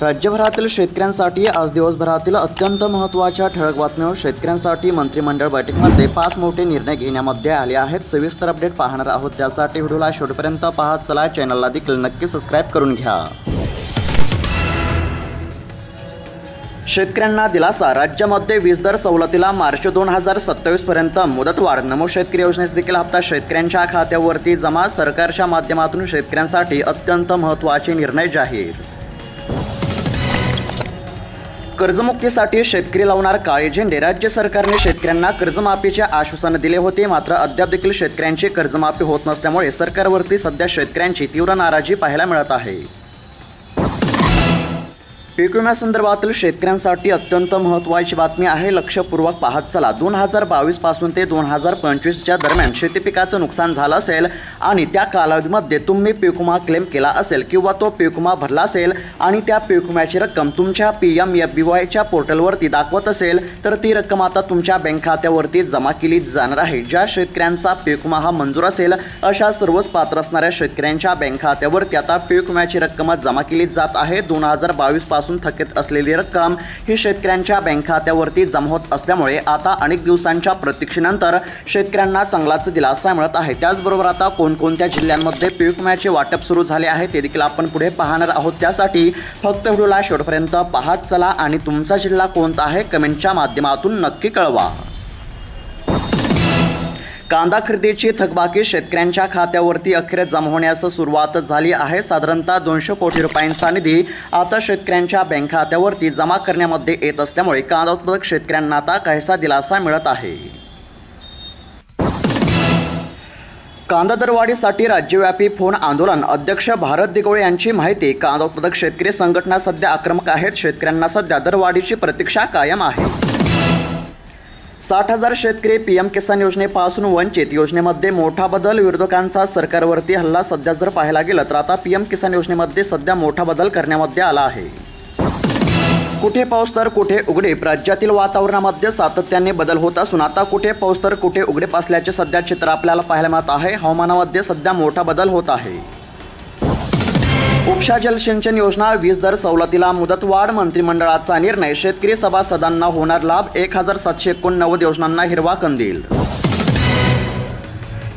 राज्यभरातील शेतकऱ्यांसाठी आज दिवसभरातील अत्यंत महत्त्वाच्या ठळक बातम्या. शेतकऱ्यांसाठी मंत्रिमंडळ बैठकीमध्ये 5 मोठे निर्णय घेण्यामध्ये आले आहेत. सविस्तर अपडेट पाहणार आहोत. त्यासाठी व्हिडिओला शेवटपर्यंत पहा. चला, चॅनलला देखील नक्की सबस्क्राईब करून घ्या. शेतकऱ्यांना दिलासा. राज्यामध्ये वीज दर सवलतीला मार्च 2027 पर्यंत मुदतवाढ. नमो शेतकरी योजनेचा देखील हप्ता शेतकऱ्यांच्या खात्यावरती जमा. सरकारच्या माध्यमातून शेतकऱ्यांसाठी अत्यंत महत्त्वाचे निर्णय जाहीर. कर्जमुक्तीसाठी शेतकरी लावणार काळे झेंडे. राज्य सरकारने शेतकऱ्यांना कर्जमाफीचे आश्वासन दिले होते, मात्र अद्याप देखील शेतकऱ्यांची कर्जमाफी होत नसल्यामुळे सरकारवरती सध्या शेतकऱ्यांची तीव्र नाराजी पाहायला मिळत आहे. पीक विम्यासंदर्भातील शेतकऱ्यांसाठी अत्यंत महत्त्वाची बातमी आहे. लक्षपूर्वक पाहत चला. 2022 पासून ते 2025च्या दरम्यान शेती पिकाचं नुकसान झालं असेल आणि त्या कालावधीमध्ये तुम्ही पीक विमा क्लेम केला असेल किंवा तो पीक विमा भरला असेल आणि त्या पीक विम्याची रक्कम तुमच्या PMFBYच्या पोर्टलवरती दाखवत असेल तर ती रक्कम आता तुमच्या बँक खात्यावरती जमा केली जाणार आहे. ज्या शेतकऱ्यांचा पीक विमा हा मंजूर असेल अशा सर्वच पात्र असणाऱ्या शेतकऱ्यांच्या बँक खात्यावरती आता पीक विम्याची रक्कम जमा केली जात आहे. 2022 पासून थकीत असलेली रक्कम ही शेतकऱ्यांच्या बँक खात्यावरती जमा होत असल्यामुळे आता अनेक दिवसांच्या प्रतीक्षेनंतर शेतकऱ्यांना चांगलाच दिलासा मिळत आहे. त्याचबरोबर आता कोणकोणत्या जिल्ह्यांमध्ये पीक विम्याचे वाटप सुरू झाले आहे ते देखील आपण पुढे पाहणार आहोत. त्यासाठी फक्त व्हिडिओला शेवटपर्यंत पाहत चला आणि तुमचा जिल्हा कोणता आहे कमेंटच्या माध्यमातून नक्की कळवा. कांदा खरेदीची थकबाकी शेतकऱ्यांच्या खात्यावरती अखेर जमा होण्यास सुरुवात झाली आहे. साधारणतः 200 कोटी रुपयांचा निधी आता शेतकऱ्यांच्या बँक खात्यावरती जमा करण्यामध्ये येत असल्यामुळे कांदा उत्पादक शेतकऱ्यांना आता काहीसा दिलासा मिळत आहे. कांदा दरवाढीसाठी राज्यव्यापी फोन आंदोलन. अध्यक्ष भारत दिघोळे यांची माहिती. कांदा उत्पादक शेतकरी संघटना सध्या आक्रमक आहेत. शेतकऱ्यांना सध्या दरवाढीची प्रतीक्षा कायम आहे. 60,000 शेतकरी PM किसान योजनेपासून वंचित. योजनेमध्ये मोठा बदल. विरोधकांचा सरकारवरती हल्ला. सध्या जर पाहायला गेलं तर आता PM किसान योजनेमध्ये सध्या मोठा बदल करण्यामध्ये आला आहे. कुठे पाऊस तर कुठे उघडीप. राज्यातील वातावरणामध्ये सातत्याने बदल होत असून आता कुठे पाऊस तर कुठे उघडीप असल्याचे सध्या चित्र आपल्याला पाहायला मिळत आहे. हवामानामध्ये सध्या मोठा बदल होत आहे. उपसा जलसिंचन योजना वीज दर सवलतीला मुदतवाढ. मंत्रिमंडळाचा निर्णय. शेतकरी सभासदांना होणार लाभ. 1789 योजनांना हिरवा कंदील.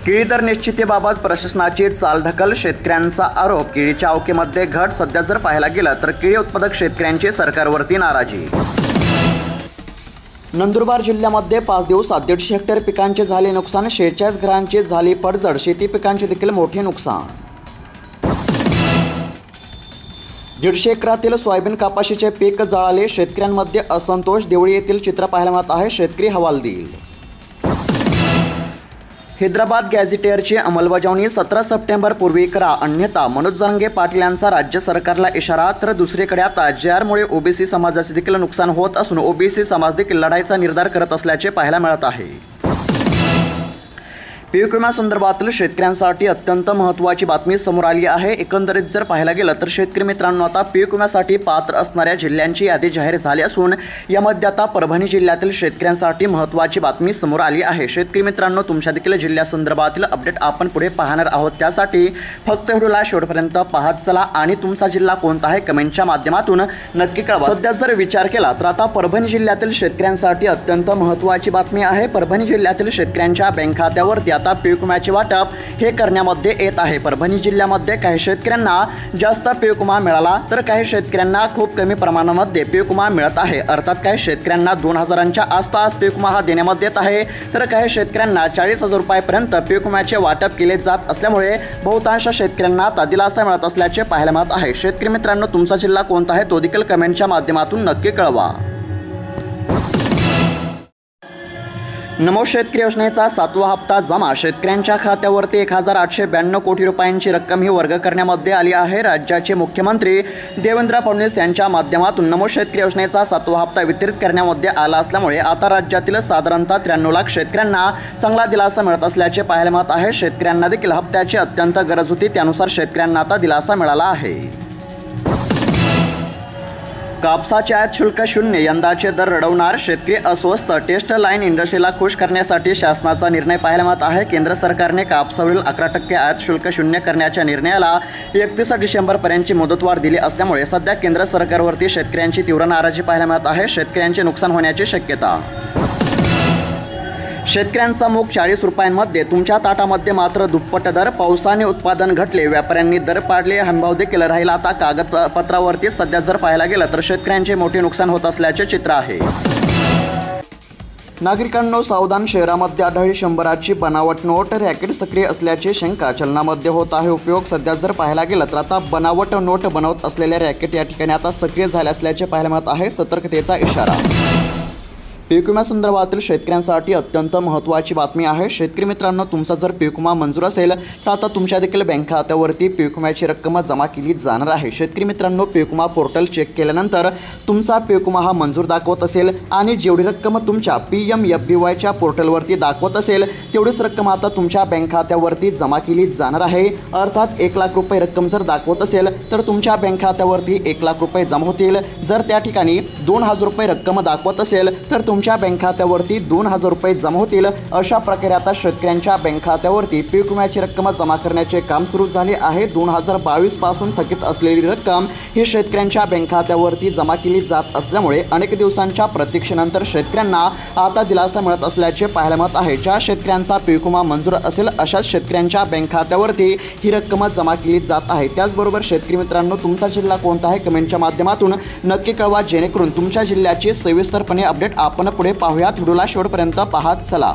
केळी दर निश्चितीबाबत प्रशासनाची चालढकल. शेतकऱ्यांचा आरोप. केळीच्या अवकेमध्ये घट. सध्या जर पाहायला गेलं तर केळी उत्पादक शेतकऱ्यांची सरकारवरती नाराजी. नंदुरबार जिल्ह्यामध्ये 5 दिवसात 150 हेक्टर पिकांचे झाले नुकसान. 46 घरांची झाली पडझड. शेती पिकांचे देखील मोठे नुकसान. 150 एकरातील सोयाबीन कपाशीचे पीक जळाले. शेतकऱ्यांमध्ये असंतोष. देवळी येथील चित्र पाहायला मिळत आहे. शेतकरी हवालदिल. हैदराबाद गॅझेटियरची अंमलबजावणी 17 सप्टेंबर पूर्वी करा, अन्यथा. मनोज जरांगे पाटील यांचा राज्य सरकारला इशारा. तर दुसरीकडे आता JRमुळे OBC समाजाचे देखील नुकसान होत असून OBC समाज देखील लढाईचा निर्धार करत असल्याचे पाहायला मिळत आहे. पीक विम्यासंदर्भातील शेतकऱ्यांसाठी अत्यंत महत्त्वाची बातमी समोर आली आहे. एकंदरीत जर पाहायला गेलं तर शेतकरी मित्रांनो आता पीक विम्यासाठी पात्र असणाऱ्या जिल्ह्यांची यादी जाहीर झाली असून यामध्ये आता परभणी जिल्ह्यातील शेतकऱ्यांसाठी महत्त्वाची बातमी समोर आली आहे. शेतकरी मित्रांनो तुमच्या देखील जिल्ह्यासंदर्भातील अपडेट आपण पुढे पाहणार आहोत. त्यासाठी फक्त व्हिडिओला शेवटपर्यंत पाहत चला आणि तुमचा जिल्हा कोणता आहे कमेंटच्या माध्यमातून नक्की कळवा. सध्या जर विचार केला तर आता परभणी जिल्ह्यातील शेतकऱ्यांसाठी अत्यंत महत्त्वाची बातमी आहे. परभणी जिल्ह्यातील शेतकऱ्यांच्या बँक खात्यावरती आता पीक विम्याचे वाटप हे करण्यामध्ये येत आहे. परभणी जिल्ह्यामध्ये काही शेतकऱ्यांना जास्त पीक विमा मिळाला तर काही शेतकऱ्यांना खूप कमी प्रमाणामध्ये पीक विमा मिळत आहे. अर्थात काही शेतकऱ्यांना 2,000च्या आसपास पीक विमा हा देण्यामध्ये येत आहे तर काही शेतकऱ्यांना 40,000 रुपयापर्यंत पीक विम्याचे वाटप केले जात असल्यामुळे बहुतांश शेतकऱ्यांना दिलासा मिळत असल्याचे पाहायला मिळत आहे. शेतकरी मित्रांनो तुमचा जिल्हा कोणता आहे तो देखील कमेंटच्या माध्यमातून नक्की कळवा. नमो शेतकरी योजनेचा 7वा हप्ता जमा. शेतकऱ्यांच्या खात्यावरती 1892 कोटी रुपयांची रक्कम ही वर्ग करण्यामध्ये आली आहे. राज्याचे मुख्यमंत्री देवेंद्र फडणवीस यांच्या माध्यमातून नमो शेतकरी योजनेचा 7वा हप्ता वितरित करण्यामध्ये आला असल्यामुळे आता राज्यातील साधारणतः 93 लाख शेतकऱ्यांना चांगला दिलासा मिळत असल्याचे पाहायला मिळत आहे. शेतकऱ्यांना देखील हप्त्याची अत्यंत गरज होती, त्यानुसार शेतकऱ्यांना आता दिलासा मिळाला आहे. कापसाचे आयात शुल्क शून्य, यंदाचे दर रडवणार, शेतकरी अस्वस्थ. टेस्ट लाईन इंडस्ट्रीला खुश करण्यासाठी शासनाचा निर्णय पाहायला मिळत आहे. केंद्र सरकारने कापसावरील 11% आयात शुल्क शून्य करण्याच्या निर्णयाला 31 डिसेंबरपर्यंतची मुदतवाढ दिली असल्यामुळे सध्या केंद्र सरकारवरती शेतकऱ्यांची तीव्र नाराजी पाहायला मिळत आहे. शेतकऱ्यांचे नुकसान होण्याची शक्यता. शेतकऱ्यांचा मूग 40 रुपयांमध्ये, तुमच्या ताटामध्ये मात्र दुप्पट दर. पावसाने उत्पादन घटले, व्यापाऱ्यांनी दर पाडले, हमीभाव देखील राहिला. आता कागदपत्रावरती सध्या जर पाहायला गेलं तर शेतकऱ्यांचे मोठे नुकसान होत असल्याचे चित्र आहे. नागरिकांनो सावधान, शहरामध्ये आढळली 100ची बनावट नोट. रॅकेट सक्रिय असल्याची शंका, चलनामध्ये होत आहे उपयोग. सध्या जर पाहायला गेलं तर आता बनावट नोट बनवत असलेल्या रॅकेट या ठिकाणी आता सक्रिय झाले असल्याचे पाहायला मिळत आहे. सतर्कतेचा इशारा. पीक विम्यासंदर्भातील शेतकऱ्यांसाठी अत्यंत महत्त्वाची बातमी आहे. शेतकरी मित्रांनो, तुमचा जर पीक विमा मंजूर असेल तर आता तुमच्या देखील बँक खात्यावरती पीक विम्याची रक्कम जमा केली जाणार आहे. शेतकरी मित्रांनो, पीक विमा पोर्टल चेक केल्यानंतर तुमचा पीक विमा हा मंजूर दाखवत असेल आणि जेवढी रक्कम तुमच्या PMFBYच्या पोर्टलवरती दाखवत असेल तेवढीच रक्कम आता तुमच्या बँक खात्यावरती जमा केली जाणार आहे. अर्थात 1 लाख रुपये रक्कम जर दाखवत असेल तर तुमच्या बँक खात्यावरती 1 लाख रुपये जमा होतील. जर त्या ठिकाणी 2000 रुपये रक्कम दाखवत असेल तर तुमच्या बँक खात्यावरती 2000 रुपये जमा होतील. अशा प्रकारे आता शेतकऱ्यांच्या बँक खात्यावरती पीक विम्याची रक्कम जमा करण्याचे काम सुरू झाले आहे. 2022 पासून थकीत असलेली रक्कम ही शेतकऱ्यांच्या बँक खात्यावरती जमा केली जात असल्यामुळे अनेक दिवसांच्या प्रतीक्षेनंतर शेतकऱ्यांना आता दिलासा मिळत असल्याचे पाहायला मिळत आहे. ज्या शेतकऱ्यांचा पीक विमा मंजूर असेल अशाच शेतकऱ्यांच्या बँक खात्यावरती ही रक्कम जमा केली जात आहे. त्याचबरोबर शेतकरी मित्रांनो, तुमचा जिल्हा कोणता आहे कमेंटच्या माध्यमातून नक्की कळवा, जेणेकरून तुमच्या जिल्ह्याची सविस्तरपणे अपडेट आपण पुढे पाहूयात. व्हिडिओला शेवटपर्यंत पाहत चला.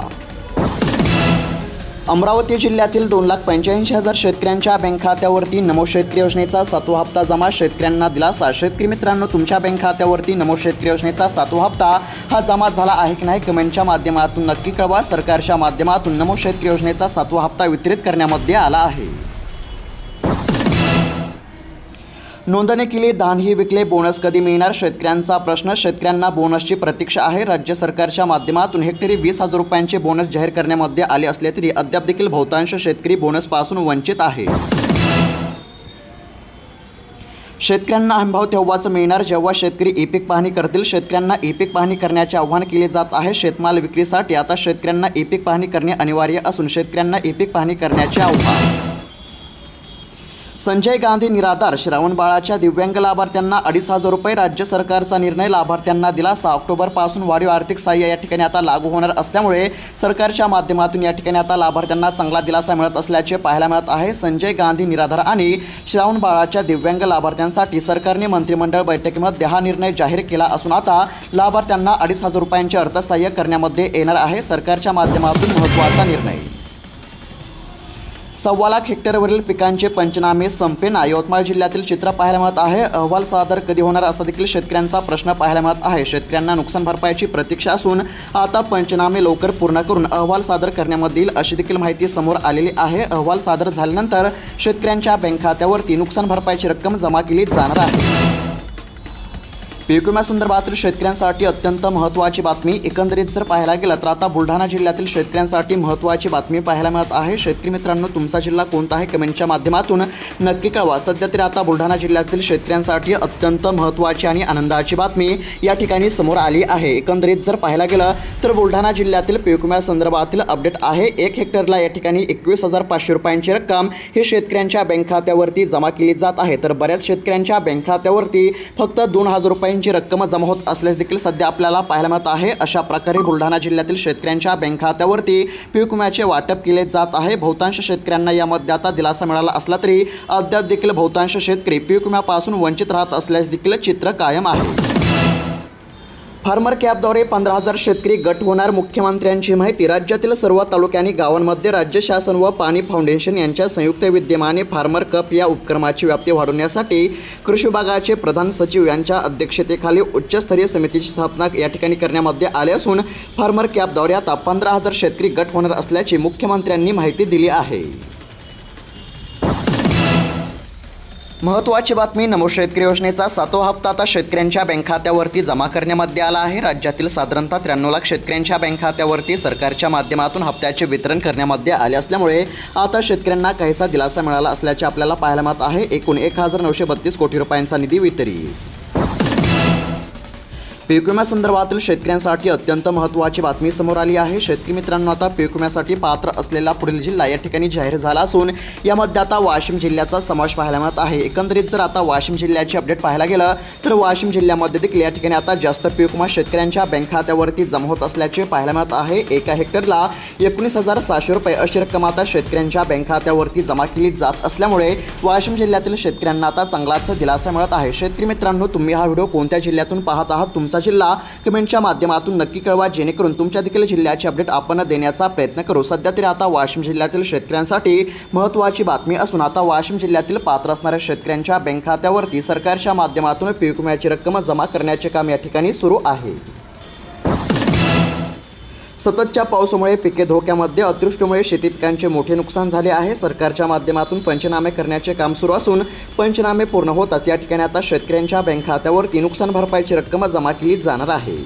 अमरावती जिल्ह्यातील 2,85,000 शेतकऱ्यांच्या बँक खात्यावरती नमो शेतकरी योजनेचा 7वा हप्ता जमा, शेतकऱ्यांना दिलासा. शेतकरी मित्रांनो, तुमच्या बँक खात्यावरती नमो शेतकरी योजनेचा 7वा हप्ता हा जमा झाला आहे की नाही कमेंटच्या माध्यमातून नक्की कळवा. सरकारच्या माध्यमातून नमो शेतकरी योजनेचा 7वा हप्ता वितरित करण्यामध्ये आला आहे. नोंदणी केली, धानही विकले, बोनस कधी मिळणार? शेतकऱ्यांचा प्रश्न. शेतकऱ्यांना बोनसची प्रतीक्षा आहे. राज्य सरकारच्या माध्यमातून हेक्टरी 20,000 रुपयांचे बोनस जाहीर करण्यामध्ये आले असले तरी अद्याप देखील बहुतांश शेतकरी बोनसपासून वंचित आहे. शेतकऱ्यांना हमीभाव तेव्हाच मिळणार जेव्हा शेतकरी ई-पीक पाहणी करतील. शेतकऱ्यांना ई-पीक पाहणी करण्याचे आवाहन केले जात आहे. शेतमाल विक्रीसाठी आता शेतकऱ्यांना ई-पीक पाहणी करणे अनिवार्य असून शेतकऱ्यांना ई-पीक पाहणी करण्याचे आवाहन. संजय गांधी निराधार, श्रावण बाळाच्या दिव्यांग लाभार्थ्यांना 2,500 रुपये. राज्य सरकारचा निर्णय, लाभार्थ्यांना दिलासा. ऑक्टोबरपासून वाढीव आर्थिक सहाय्य या ठिकाणी आता लागू होणार असल्यामुळे सरकारच्या माध्यमातून या ठिकाणी आता लाभार्थ्यांना चांगला दिलासा मिळत असल्याचे पाहायला मिळत आहे. संजय गांधी निराधार आणि श्रावण बाळाच्या दिव्यांग लाभार्थ्यांसाठी सरकारने मंत्रिमंडळ बैठकीमध्ये हा निर्णय जाहीर केला असून आता लाभार्थ्यांना 2,500 रुपयांचे अर्थसहाय्य करण्यामध्ये येणार आहे. सरकारच्या माध्यमातून महत्त्वाचा निर्णय. 1.25 लाख हेक्टरवरील पिकांचे पंचनामे संपेना, यवतमाळ जिल्ह्यातील चित्र पाहायला मिळत आहे. अहवाल सादर कधी होणार असा देखील शेतकऱ्यांचा प्रश्न पाहायला मिळत आहे. शेतकऱ्यांना नुकसान भरपाईची प्रतीक्षा असून आता पंचनामे लवकर पूर्ण करून अहवाल सादर करण्यामध्ये येईल अशी देखील माहिती समोर आलेली आहे. अहवाल सादर झाल्यानंतर शेतकऱ्यांच्या बँक खात्यावरती नुकसान भरपाईची रक्कम जमा केली जाणार आहे. पीक विम्यासंदर्भातील शेतकऱ्यांसाठी अत्यंत महत्त्वाची बातमी. एकंदरीत जर पाहायला गेलं तर आता बुलढाणा जिल्ह्यातील शेतकऱ्यांसाठी महत्त्वाची बातमी पाहायला मिळत आहे. शेतकरी मित्रांनो, तुमचा जिल्हा कोणता आहे कमेंटच्या माध्यमातून नक्की कळवा. सध्या तरी आता बुलढाणा जिल्ह्यातील शेतकऱ्यांसाठी अत्यंत महत्त्वाची आणि आनंदाची बातमी या ठिकाणी समोर आली आहे. एकंदरीत जर पाहायला गेलं तर बुलढाणा जिल्ह्यातील पीक विम्यासंदर्भातील अपडेट आहे. 1 हेक्टरला या ठिकाणी 21,500 रुपयांची रक्कम ही शेतकऱ्यांच्या बँक खात्यावरती जमा केली जात आहे. तर बऱ्याच शेतकऱ्यांच्या बँक खात्यावरती फक्त 2,000 रुपयांची रक्कम जमा होत असल्यास देखील सध्या आपल्याला पाहायला मिळत आहे. अशा प्रकारे बुलढाणा जिल्ह्यातील शेतकऱ्यांच्या बँक खात्यावरती पीक विम्याचे वाटप केले जात आहे. बहुतांश शेतकऱ्यांना यामध्ये आता दिलासा मिळाला असला तरी अद्याप देखील बहुतांश शेतकरी पीक विम्यापासून वंचित राहत असल्यास देखील चित्र कायम आहे. फार्मर कॅपद्वारे 15,000 शेतकरी गट होणार, मुख्यमंत्र्यांची माहिती. राज्यातील सर्व तालुके आणि गावांमध्ये राज्य शासन व पाणी फाउंडेशन यांच्या संयुक्त विद्यमाने फार्मर कप या उपक्रमाची व्याप्ती वाढवण्यासाठी कृषी विभागाचे प्रधान सचिव यांच्या अध्यक्षतेखाली उच्चस्तरीय समितीची स्थापना या ठिकाणी करण्यामध्ये आली असून फार्मर कॅपद्वारे आता 15,000 शेतकरी गट होणार असल्याची मुख्यमंत्र्यांनी माहिती दिली आहे. महत्त्वाची बातमी. नमो शेतकरी योजनेचा 7वा हप्ता आता शेतकऱ्यांच्या बँक खात्यावरती जमा करण्यामध्ये आला आहे. राज्यातील साधारणतः 93 लाख शेतकऱ्यांच्या बँक खात्यावरती सरकारच्या माध्यमातून हप्त्याचे वितरण करण्यामध्ये आले असल्यामुळे आता शेतकऱ्यांना काहीसा दिलासा मिळाला असल्याचे आपल्याला पाहायला मिळत आहे. एकूण 1,932 कोटी रुपयांचा निधी वितरित. पीक विम्यासंदर्भातील शेतकऱ्यांसाठी अत्यंत महत्त्वाची बातमी समोर आली आहे। शेतकरी मित्रांनो, आता पीक विम्यासाठी पात्र असलेला पुढील जिल्हा या ठिकाणी जाहीर झाला असून यामध्ये आता वाशिम जिल्ह्याचा समावेश पाहायला मिळत आहे। एकंदरीत जर आता वाशिम जिल्ह्याची अपडेट पाहायला गेलं तर वाशिम जिल्ह्यामध्ये देखील या ठिकाणी आता जास्त पीक विमा शेतकऱ्यांच्या बँक खात्यावरती जमा होत असल्याचे पाहायला मिळत आहे। एका हेक्टरला 19,600 रुपये अशी रक्कम आता शेतकऱ्यांच्या बँक खात्यावरती जमा केली जात असल्यामुळे वाशिम जिल्ह्यातील शेतकऱ्यांना आता चांगलाच दिलासा मिळत आहे। शेतकरी मित्रांनो, तुम्ही हा व्हिडिओ कोणत्या जिल्ह्यातून पाहत आहात, तुमचा जिल्हा कमेंटच्या माध्यमातून नक्की कळवा, जेणेकरून तुमच्या देखील जिल्ह्याची अपडेट आपण देण्याचा प्रयत्न करू। सध्या तरी आता वाशिम जिल्ह्यातील शेतकऱ्यांसाठी महत्त्वाची बातमी असून आता वाशिम जिल्ह्यातील पात्र असणाऱ्या शेतकऱ्यांच्या बँक खात्यावरती सरकारच्या माध्यमातून पीक विम्याची रक्कम जमा करण्याचे काम या ठिकाणी सुरू आहे। सततच्या पावसामुळे पिके धोक्यामध्ये, अतिवृष्टीमुळे शेती पिकांचे मोठे नुकसान झाले आहे। सरकारच्या माध्यमातून पंचनामे करण्याचे काम सुरू असून पंचनामे पूर्ण होताच या ठिकाणी आता शेतकऱ्यांच्या बँक खात्यावरती नुकसान भरपाईची रक्कम जमा केली जाणार आहे।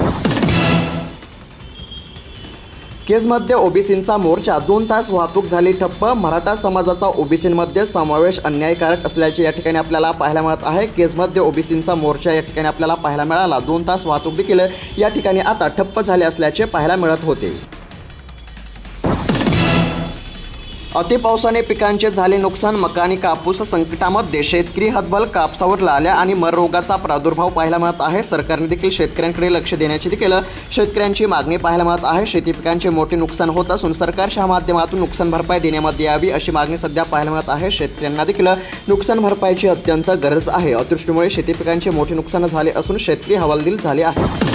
केजमध्ये ओबीसींचा मोर्चा, 2 तास वाहतूक झाली ठप्प। मराठा समाजाचा ओबीसींमध्ये समावेश अन्यायकारक असल्याचे या ठिकाणी आपल्याला पाहायला मिळत आहे। केजमध्ये ओबीसींचा मोर्चा या ठिकाणी आपल्याला पाहायला मिळाला। 2 तास वाहतूक देखील या ठिकाणी आता ठप्प झाले असल्याचे पाहायला मिळत होते। अतिपावसाने पिकांचे झाले नुकसान, मका आणि कापूस संकटामध्ये, शेतकरी हतबल। कापसावर लाल्या आणि मर रोगाचा प्रादुर्भाव पाहायला मिळत आहे। सरकारने देखील शेतकऱ्यांकडे लक्ष देण्याची देखील शेतकऱ्यांची मागणी पाहायला मिळत आहे। शेती पिकांचे मोठे नुकसान होत असून सरकारच्या माध्यमातून नुकसान भरपाई देण्यामध्ये यावी अशी मागणी सध्या पाहायला मिळत आहे। शेतकऱ्यांना देखील नुकसान भरपाईची अत्यंत गरज आहे। अतिवृष्टीमुळे शेती पिकांचे मोठे नुकसान झाले असून शेतकरी हवालदिल झाले आहे।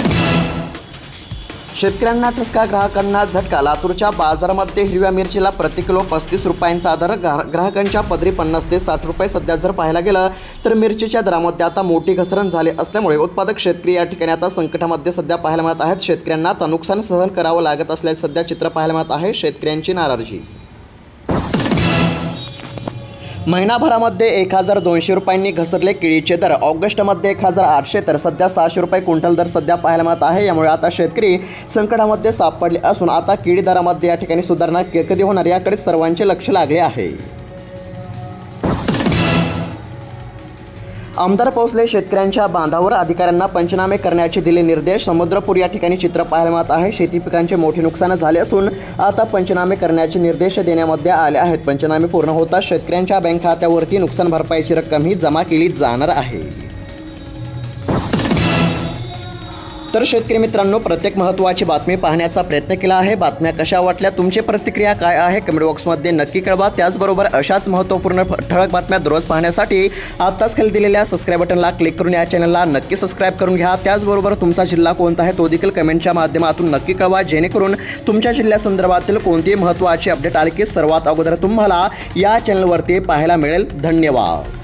शेतकऱ्यांना ठसका, ग्राहकांना झटका। लातूरच्या बाजारामध्ये हिरव्या मिरचीला प्रति किलो 35 रुपयांचा दर, ग्राहकांच्या पदरी 50 ते 60 रुपये। सध्या जर पाहायला गेलं तर मिरचीच्या दरामध्ये आता मोठी घसरण झाली असल्यामुळे उत्पादक शेतकरी या ठिकाणी आता संकटामध्ये सध्या पाहायला मिळत आहेत। शेतकऱ्यांना आता नुकसान सहन करावं लागत असल्याचे सध्या चित्र पाहायला मिळत आहे। शेतकऱ्यांची नाराजी। महिनाभरामध्ये 1,200 रुपयांनी घसरले केळीचे दर। ऑगस्टमध्ये 1,800 तर सध्या 600 रुपये क्विंटल दर सध्या पाहायला मिळत आहे। यामुळे आता शेतकरी संकटामध्ये सापडले असून आता केळी दरामध्ये या ठिकाणी सुधारणा कधी होणार याकडे सर्वांचे लक्ष लागले आहे। आमदार पोहोचले शेतकऱ्यांच्या बांधावर, अधिकाऱ्यांना पंचनामे करण्याचे दिले निर्देश। समुद्रपूर या ठिकाणी चित्र पाहायला मिळत आहे। शेती पिकांचे मोठे नुकसान झाले असून आता पंचनामे करण्याचे निर्देश देण्यामध्ये आले आहेत। पंचनामे पूर्ण होताच शेतकऱ्यांच्या बँक खात्यावरती नुकसान भरपाईची रक्कम ही जमा केली जाणार आहे। तर शेतकरी मित्रांनो, प्रत्येक महत्त्वाची बातमी पाहण्याचा प्रयत्न केला आहे। बातम्या कशा वाटल्या, तुमची प्रतिक्रिया काय आहे, कमेंट बॉक्समध्ये नक्की कळवा। त्याचबरोबर अशाच महत्त्वपूर्ण ठळक बातम्या दररोज पाहण्यासाठी आत्ताच खाली दिलेल्या सबस्क्राईब बटनला क्लिक करून या चॅनलला नक्की सबस्क्राईब करून घ्या। त्याचबरोबर तुमचा जिल्हा कोणता आहे तो देखील कमेंटच्या माध्यमातून नक्की कळवा, जेणेकरून तुमच्या जिल्ह्यासंदर्भातील कोणतीही महत्त्वाची अपडेट आली की सर्वात अगोदर तुम्हाला या चॅनलवरती पाहायला मिळेल। धन्यवाद।